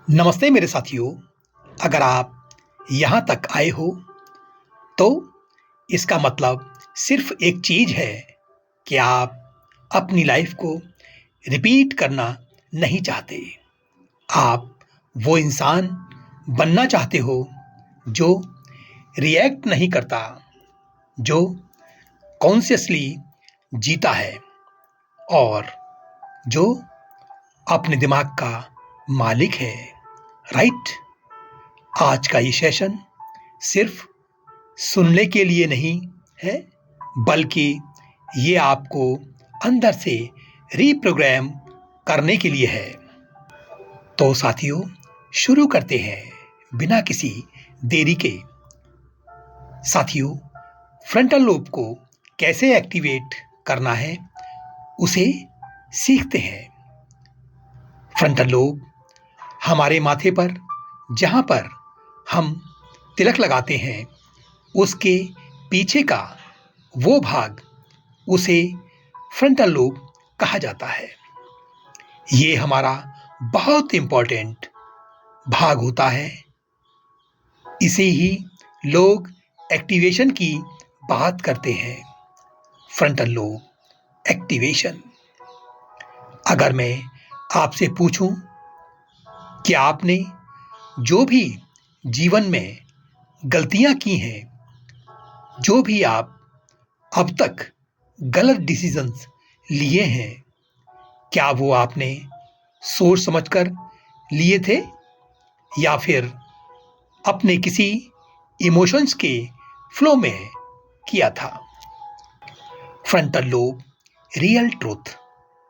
नमस्ते मेरे साथियों। अगर आप यहाँ तक आए हो तो इसका मतलब सिर्फ एक चीज़ है कि आप अपनी लाइफ को रिपीट करना नहीं चाहते। आप वो इंसान बनना चाहते हो जो रिएक्ट नहीं करता, जो कॉन्शियसली जीता है और जो अपने दिमाग का मालिक है। राइट? आज का ये सेशन सिर्फ सुनने के लिए नहीं है, बल्कि ये आपको अंदर से रीप्रोग्राम करने के लिए है। तो साथियों, शुरू करते हैं बिना किसी देरी के। साथियों, फ्रंटल लोब को कैसे एक्टिवेट करना है उसे सीखते हैं। फ्रंटल लोब हमारे माथे पर, जहाँ पर हम तिलक लगाते हैं, उसके पीछे का वो भाग, उसे फ्रंटल लोब कहा जाता है। ये हमारा बहुत इम्पोर्टेंट भाग होता है। इसे ही लोग एक्टिवेशन की बात करते हैं। Frontal lobe activation. अगर मैं आपसे पूछूं कि आपने जो भी जीवन में गलतियां की हैं, जो भी आप अब तक गलत डिसीजंस लिए हैं, क्या वो आपने सोच समझकर लिए थे या फिर अपने किसी इमोशंस के फ्लो में किया था? Frontal lobe real truth.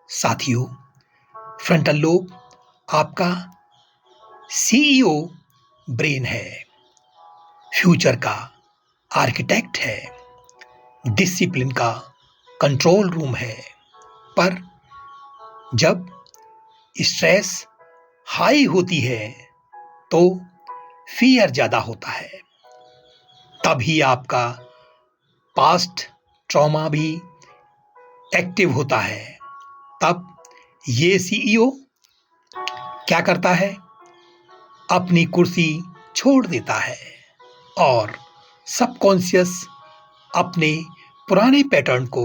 साथियों, फ्रंटल लोब आपका सीईओ ब्रेन है, फ्यूचर का आर्किटेक्ट है, डिसिप्लिन का कंट्रोल रूम है। पर जब स्ट्रेस हाई होती है तो फियर ज़्यादा होता है। तभी आपका पास्ट ट्रॉमा भी एक्टिव होता है। तब ये सीईओ क्या करता है? अपनी कुर्सी छोड़ देता है और सबकॉन्शियस अपने पुराने पैटर्न को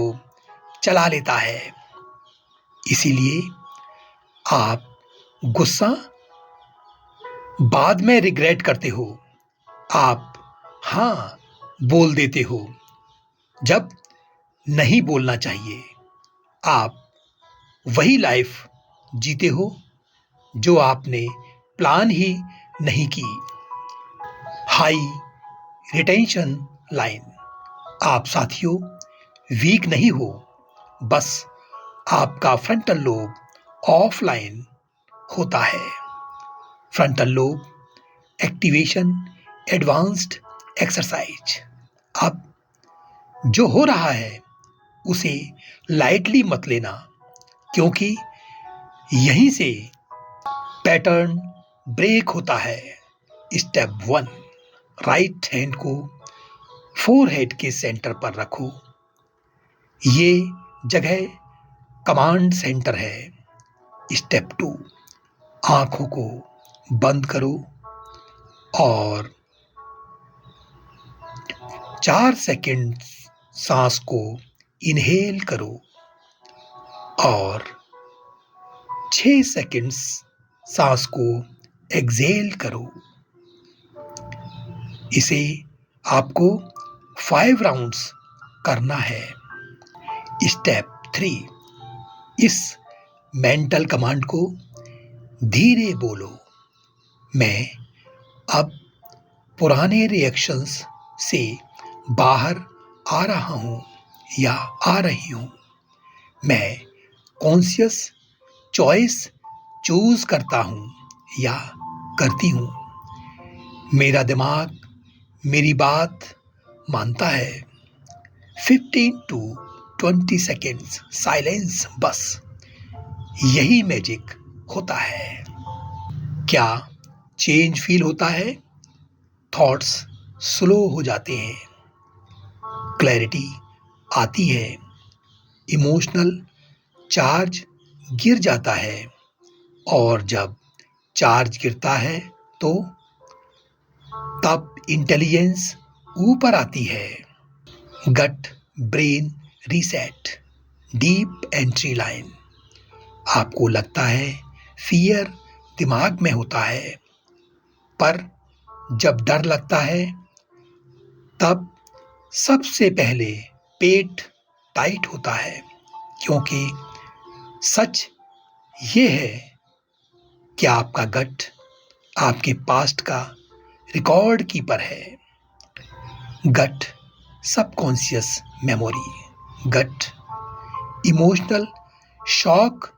चला लेता है। इसीलिए आप गुस्सा बाद में रिग्रेट करते हो। आप हाँ बोल देते हो जब नहीं बोलना चाहिए। आप वही लाइफ जीते हो जो आपने प्लान ही नहीं की। High retention line. आप साथियों वीक नहीं हो, बस आपका फ्रंटल लोब ऑफलाइन होता है। Frontal lobe activation advanced exercise. अब जो हो रहा है उसे लाइटली मत लेना, क्योंकि यहीं से पैटर्न ब्रेक होता है। स्टेप 1, राइट हैंड को फोरहेड के सेंटर पर रखो। ये जगह कमांड सेंटर है। स्टेप 2, आंखों को बंद करो और 4 सेकंड सांस को इनहेल करो और 6 सेकंड्स सांस को एक्सहेल करो। इसे आपको 5 राउंड्स करना है। स्टेप 3, इस मेंटल कमांड को धीरे बोलो। मैं अब पुराने रिएक्शंस से बाहर आ रहा हूँ या आ रही हूँ। मैं कॉन्शियस चॉइस चूज करता हूँ या करती हूँ। मेरा दिमाग मेरी बात मानता है। 15 to 20 सेकेंड्स साइलेंस, बस यही मैजिक होता है। क्या चेंज फील होता है? थॉट्स स्लो हो जाते हैं, क्लैरिटी आती है, इमोशनल चार्ज गिर जाता है और जब चार्ज गिरता है तो तब इंटेलिजेंस ऊपर आती है। Gut brain reset, deep entry line. आपको लगता है फियर दिमाग में होता है, पर जब डर लगता है तब सबसे पहले पेट टाइट होता है, क्योंकि सच ये है कि आपका गट आपके पास्ट का रिकॉर्ड कीपर है। गट सबकॉन्शियस मेमोरी। गट इमोशनल शॉक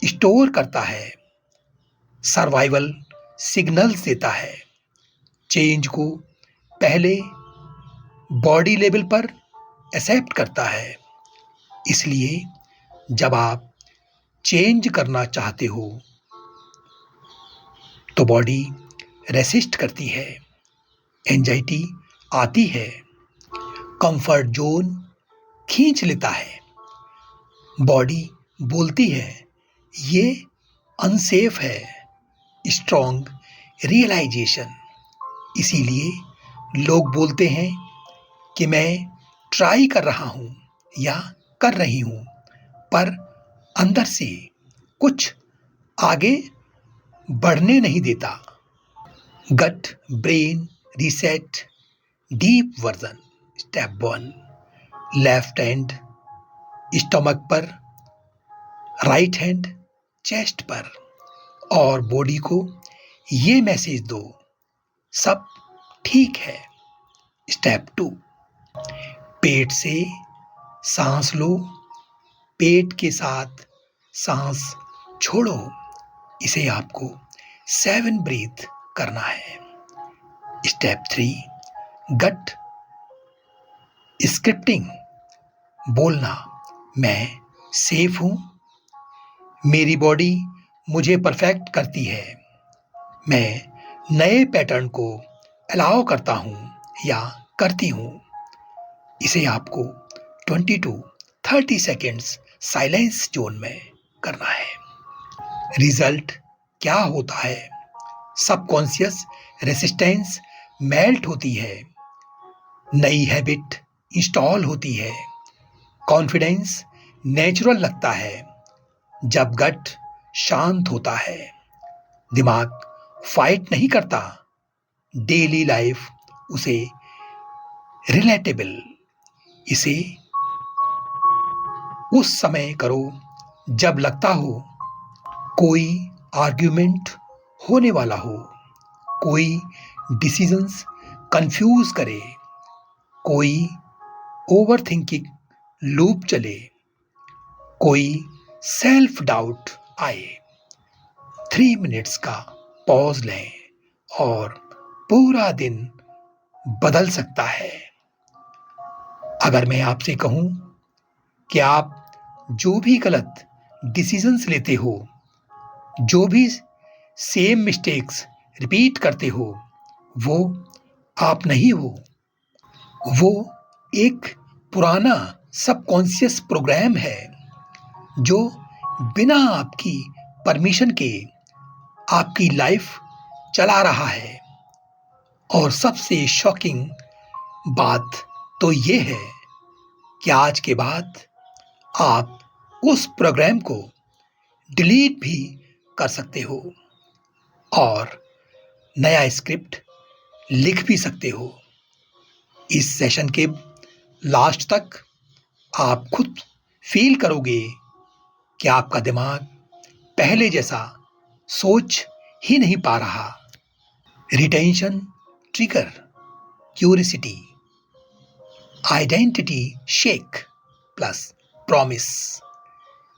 स्टोर करता है, सर्वाइवल सिग्नल्स देता है, चेंज को पहले बॉडी लेवल पर एक्सेप्ट करता है। इसलिए जब आप चेंज करना चाहते हो तो बॉडी रेसिस्ट करती है, एंजाइटी आती है, कंफर्ट जोन खींच लेता है, बॉडी बोलती है ये अनसेफ है। Strong realization. इसीलिए लोग बोलते हैं कि मैं ट्राई कर रहा हूं या कर रही हूं, पर अंदर से कुछ आगे बढ़ने नहीं देता। Gut brain reset deep version. Step 1, left hand stomach पर, राइट हैंड चेस्ट पर, और बॉडी को ये मैसेज दो सब ठीक है। स्टेप 2, पेट से सांस लो, पेट के साथ सांस छोड़ो। इसे आपको 7 ब्रीथ करना है। स्टेप 3, गट स्क्रिप्टिंग। बोलना मैं सेफ हूं, मेरी बॉडी मुझे परफेक्ट करती है, मैं नए पैटर्न को अलाउ करता हूं या करती हूं। इसे आपको 20 to 30 सेकेंड्स साइलेंस जोन में करना है। रिजल्ट क्या होता है? सबकॉन्शियस रेसिस्टेंस मेल्ट होती है, नई हैबिट इंस्टॉल होती है, कॉन्फिडेंस नेचुरल लगता है। जब गट शांत होता है, दिमाग फाइट नहीं करता, डेली लाइफ उसे रिलेटेबल। इसे उस समय करो जब लगता हो कोई आर्ग्यूमेंट होने वाला हो, कोई डिसीजंस कंफ्यूज करे, कोई ओवर थिंकिंग लूप चले, कोई सेल्फ डाउट आए। 3 मिनट्स का पॉज लें और पूरा दिन बदल सकता है। अगर मैं आपसे कहूं कि आप जो भी गलत डिसीजंस लेते हो, जो भी सेम मिस्टेक्स रिपीट करते हो, वो आप नहीं हो, वो एक पुराना सबकॉन्शियस प्रोग्राम है जो बिना आपकी परमिशन के आपकी लाइफ चला रहा है। और सबसे शॉकिंग बात तो ये है कि आज के बाद आप उस प्रोग्राम को डिलीट भी कर सकते हो और नया स्क्रिप्ट लिख भी सकते हो। इस सेशन के लास्ट तक आप खुद फील करोगे कि आपका दिमाग पहले जैसा सोच ही नहीं पा रहा। Retention trigger, curiosity, identity shake plus promise.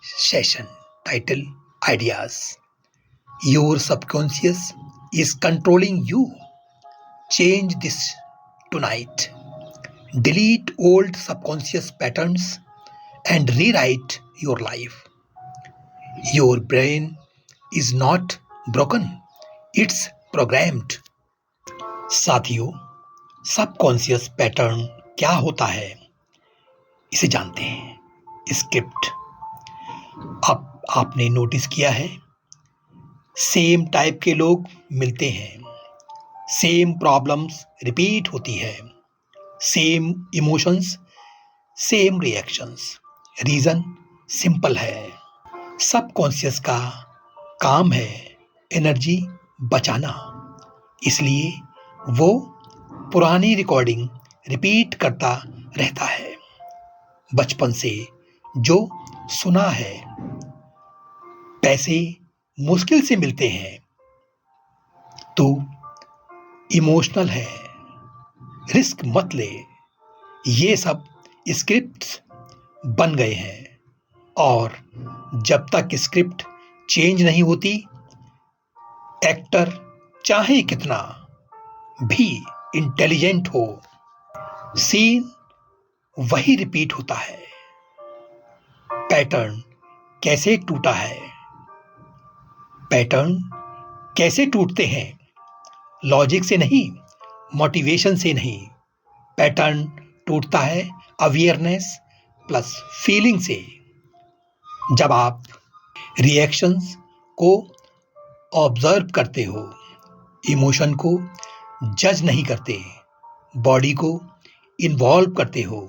Session title ideas. Your subconscious is controlling you. Change this tonight. Delete old subconscious patterns and rewrite your life. Your brain is not broken. It's programmed. साथियों, subconscious pattern क्या होता है इसे जानते हैं। Script. अब आपने notice किया है सेम टाइप के लोग मिलते हैं, सेम प्रॉब्लम्स रिपीट होती है, same emotions, same reactions. Reason simple है, सबकॉन्शियस का काम है एनर्जी बचाना, इसलिए वो पुरानी रिकॉर्डिंग रिपीट करता रहता है। बचपन से जो सुना है, पैसे मुश्किल से मिलते हैं, तो इमोशनल है, रिस्क मत ले, ये सब स्क्रिप्ट्स बन गए हैं। और जब तक स्क्रिप्ट चेंज नहीं होती, एक्टर चाहे कितना भी इंटेलिजेंट हो, सीन वही रिपीट होता है। पैटर्न कैसे टूटा है? पैटर्न कैसे टूटते हैं? लॉजिक से नहीं, मोटिवेशन से नहीं। पैटर्न टूटता है अवेयरनेस प्लस फीलिंग से। जब आप रिएक्शंस को ऑब्जर्व करते हो, इमोशन को जज नहीं करते, बॉडी को इन्वॉल्व करते हो,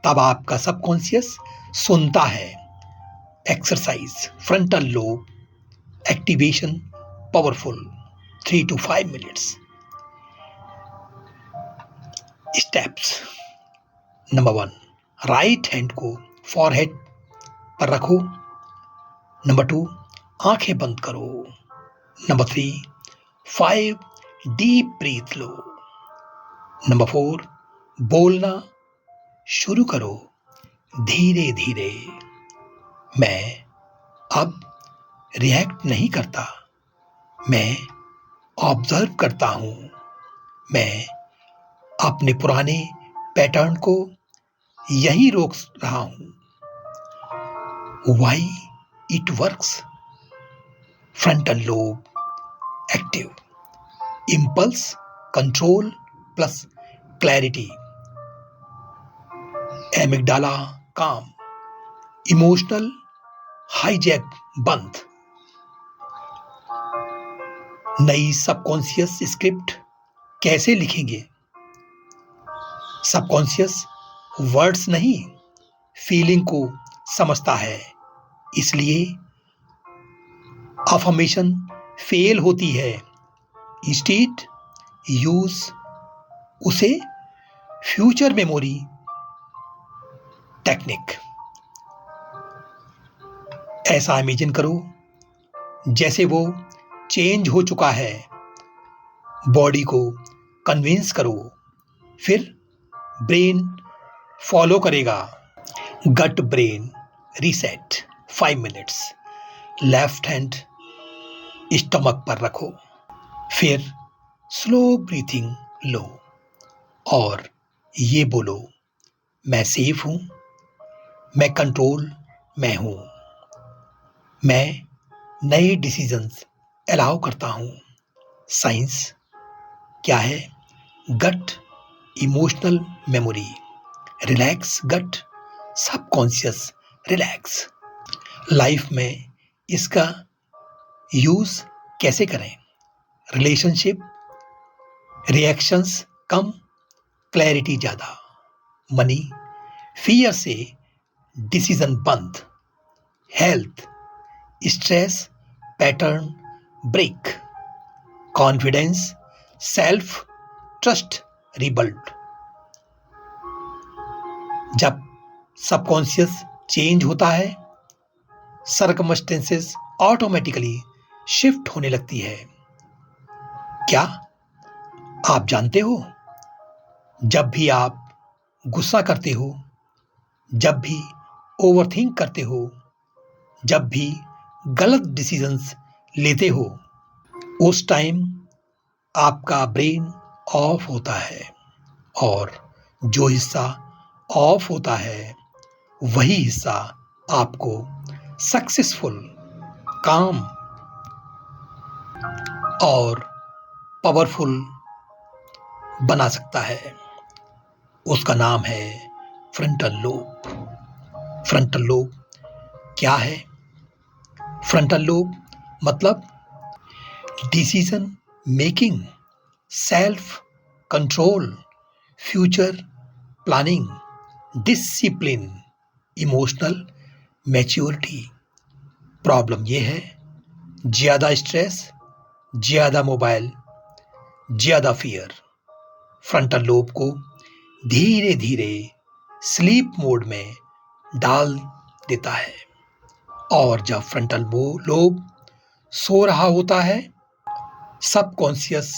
तब आपका सबकॉन्शियस सुनता है। Exercise, frontal lobe activation powerful, 3 to 5 minutes। Steps. Number 1, right hand को फॉरहेड पर रखो। नंबर 2, आंखें बंद करो। नंबर 3, 5 डीप ब्रीथ लो। नंबर 4, बोलना शुरू करो धीरे धीरे। मैं अब रिएक्ट नहीं करता, मैं ऑब्जर्व करता हूं। मैं अपने पुराने पैटर्न को यही रोक रहा हूं। Why it works. Frontal lobe active, impulse control plus clarity. Amygdala काम, इमोशनल हाईजैक बंद। नई सबकॉन्शियस स्क्रिप्ट कैसे लिखेंगे? सबकॉन्शियस वर्ड्स नहीं, फीलिंग को समझता है, इसलिए अफर्मेशन फेल होती है। इंस्टेड यूज उसे फ्यूचर मेमोरी टेक्निक। ऐसा इमेजिन करो जैसे वो चेंज हो चुका है। बॉडी को कन्विंस करो, फिर ब्रेन फॉलो करेगा। Gut brain reset, 5 minutes. Left hand stomach पर रखो, फिर स्लो ब्रीथिंग लो और ये बोलो, मैं सेफ हूं, मैं कंट्रोल में हूं, मैं नए डिसीजंस अलाउ करता हूं। साइंस क्या है? Gut emotional memory. Relax gut, subconscious relax. Life में इसका यूज कैसे करें? रिलेशनशिप, रिएक्शंस कम, क्लैरिटी ज्यादा। मनी, फियर से डिसीजन बंद। Health, stress pattern break. Confidence, self trust rebuild. जब सबकॉन्शियस चेंज होता है, सर्कमस्टेंसेस ऑटोमेटिकली शिफ्ट होने लगती है। क्या आप जानते हो, जब भी आप गुस्सा करते हो, जब भी ओवरथिंक करते हो, जब भी गलत डिसीजंस लेते हो, उस टाइम आपका ब्रेन ऑफ होता है, और जो हिस्सा ऑफ होता है वही हिस्सा आपको सक्सेसफुल, काम और पावरफुल बना सकता है। उसका नाम है फ्रंटल लोब। फ्रंटल लोब क्या है? फ्रंटल लोब मतलब decision making, self control, future planning, discipline, emotional maturity. Problem यह है, ज़्यादा स्ट्रेस, ज़्यादा मोबाइल, ज़्यादा फियर फ्रंटल लोब को धीरे धीरे स्लीप मोड में डाल देता है। और जब फ्रंटल लोब सो रहा होता है, सबकॉन्शियस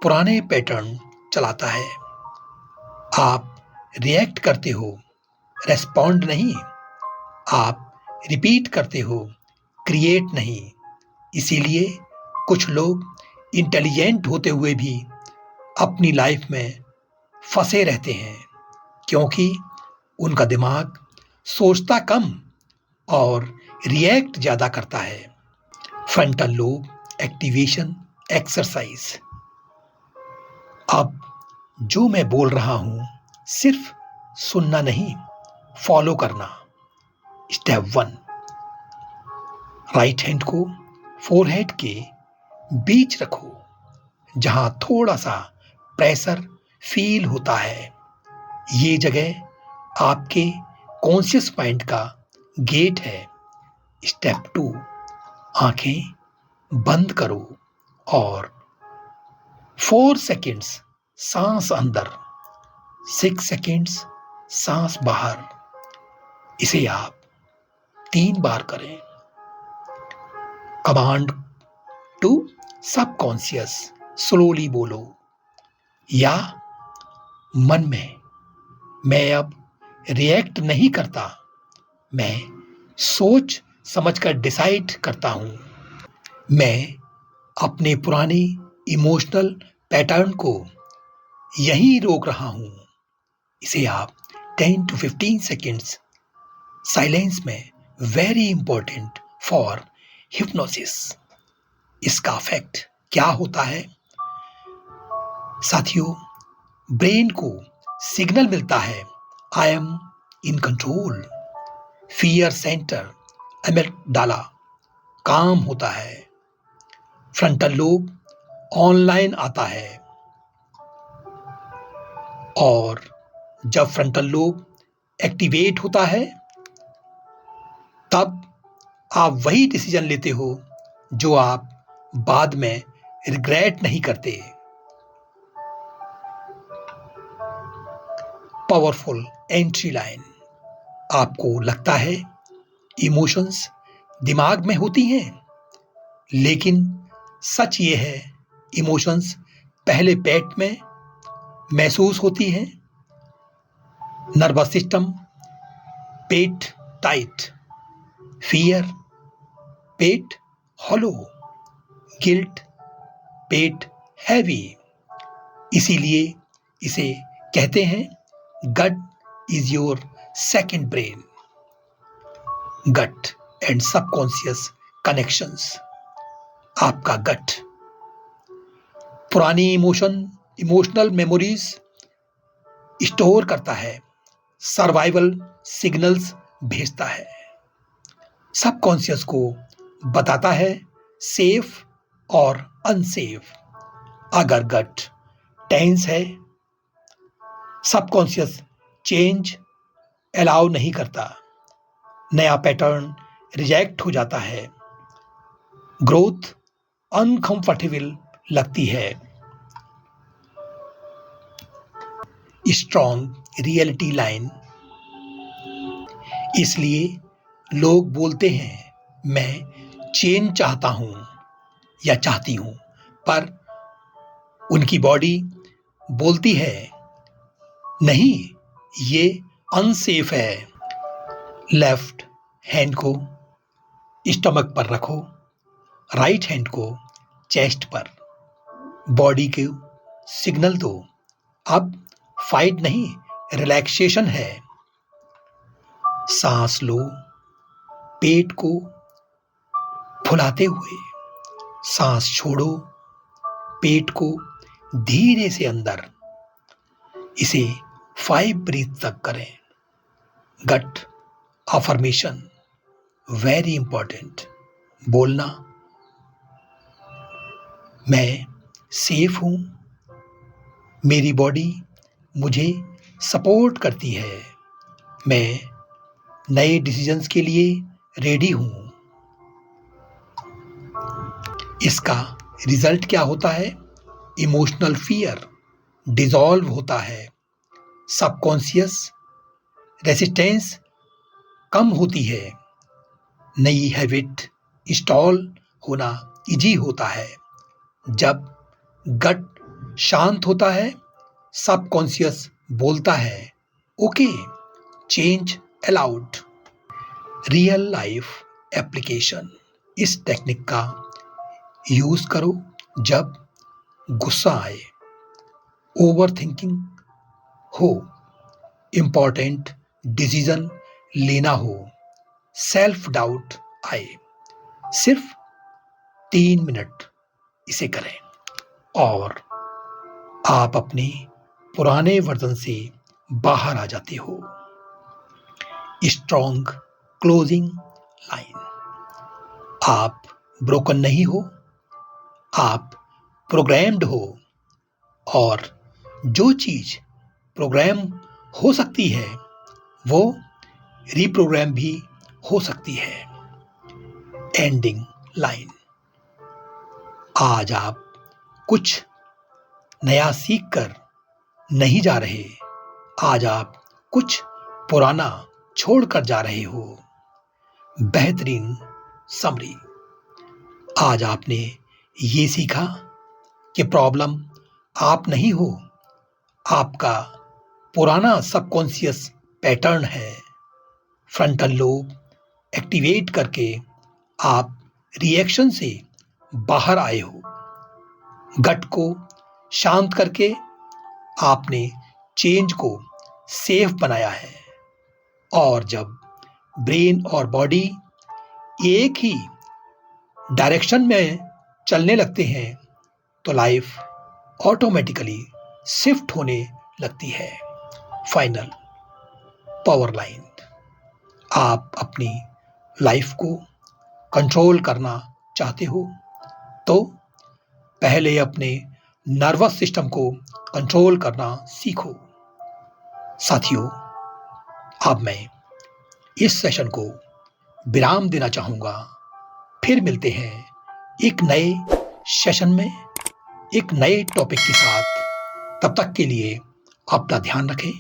पुराने पैटर्न चलाता है। आप रिएक्ट करते हो, रेस्पॉन्ड नहीं। आप रिपीट करते हो, क्रिएट नहीं। इसीलिए कुछ लोग इंटेलिजेंट होते हुए भी अपनी लाइफ में फंसे रहते हैं, क्योंकि उनका दिमाग सोचता कम और रिएक्ट ज़्यादा करता है। Frontal lobe activation exercise. अब जो मैं बोल रहा हूं, सिर्फ सुनना नहीं, फॉलो करना। स्टेप 1, राइट हैंड को फोरहेड के बीच रखो, जहां थोड़ा सा प्रेशर फील होता है। ये जगह आपके कॉन्शियस माइंड का गेट है। स्टेप 2, आंखें बंद करो और 4 सेकेंड्स सांस अंदर, 6 सेकेंड्स सांस बाहर। इसे आप 3 बार करें। कमांड टू सबकॉन्शियस स्लोली बोलो, या मन में, मैं अब रिएक्ट नहीं करता, मैं सोच समझकर डिसाइड करता हूं। मैं अपने पुराने इमोशनल पैटर्न को यहीं रोक रहा हूं। इसे आप 10 to 15 सेकेंड्स साइलेंस में, वेरी इंपॉर्टेंट फॉर हिप्नोसिस। इसका इफेक्ट क्या होता है साथियों? ब्रेन को सिग्नल मिलता है, I am in control. Fear centre amygdala काम होता है। फ्रंटल लोब ऑनलाइन आता है। और जब फ्रंटल लोब एक्टिवेट होता है, तब आप वही डिसीजन लेते हो जो आप बाद में रिग्रेट नहीं करते। Powerful entry line. आपको लगता है इमोशंस दिमाग में होती हैं, लेकिन सच ये है, इमोशंस पहले पेट में महसूस होती हैं। नर्वस सिस्टम, पेट टाइट, फियर, पेट हॉलो, गिल्ट, पेट हैवी। इसीलिए इसे कहते हैं gut is your second brain. Gut and subconscious connections. आपका गट पुरानी इमोशनल मेमोरीज स्टोर करता है, सर्वाइवल सिग्नल्स भेजता है, सबकॉन्शियस को बताता है सेफ और अनसेफ। अगर गट टेंस है, सबकॉन्शियस चेंज अलाउ नहीं करता, नया पैटर्न रिजेक्ट हो जाता है, ग्रोथ अनकंफर्टेबल लगती है। Strong reality line. इसलिए लोग बोलते हैं मैं चेंज चाहता हूं या चाहती हूं, पर उनकी बॉडी बोलती है नहीं, ये अनसेफ है। लेफ्ट हैंड को स्टमक पर रखो, राइट हैंड को चेस्ट पर। बॉडी को सिग्नल दो, अब फाइट नहीं, रिलैक्सेशन है। सांस लो, पेट को फुलाते हुए। सांस छोड़ो, पेट को धीरे से अंदर। इसे 5 ब्रीथ तक करें। गट अफर्मेशन, वेरी इंपॉर्टेंट। बोलना, मैं सेफ हूँ, मेरी बॉडी मुझे सपोर्ट करती है, मैं नए डिसीजंस के लिए रेडी हूँ। इसका रिजल्ट क्या होता है? इमोशनल फियर डिसॉल्व होता है, सबकॉन्शियस रेसिस्टेंस कम होती है, नई हैबिट इंस्टॉल होना इजी होता है। जब गट शांत होता है, सबकॉन्शियस बोलता है okay, change allowed. Real life application. इस टेक्निक का यूज करो जब गुस्सा आए, ओवर थिंकिंग हो, इम्पॉर्टेंट डिसीजन लेना हो, सेल्फ डाउट आए। सिर्फ 3 मिनट इसे करें और आप अपने पुराने वर्जन से बाहर आ जाते हो। Strong closing line. आप ब्रोकन नहीं हो, आप प्रोग्राम्ड हो, और जो चीज प्रोग्राम हो सकती है वो रीप्रोग्राम भी हो सकती है। Ending line. आज आप कुछ नया सीख कर नहीं जा रहे, आज आप कुछ पुराना छोड़कर जा रहे हो। बेहतरीन समरी। आज आपने ये सीखा कि प्रॉब्लम आप नहीं हो, आपका पुराना सबकॉन्शियस पैटर्न है। फ्रंटल लोब एक्टिवेट करके आप रिएक्शन से बाहर आए हो। गट को शांत करके आपने चेंज को सेफ बनाया है। और जब ब्रेन और बॉडी एक ही डायरेक्शन में चलने लगते हैं तो लाइफ ऑटोमेटिकली शिफ्ट होने लगती है। Final power line. आप अपनी लाइफ को कंट्रोल करना चाहते हो तो पहले अपने नर्वस सिस्टम को कंट्रोल करना सीखो। साथियों, अब मैं इस सेशन को विराम देना चाहूँगा। फिर मिलते हैं एक नए सेशन में एक नए टॉपिक के साथ। तब तक के लिए अपना ध्यान रखें।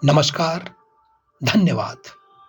नमस्कार, धन्यवाद।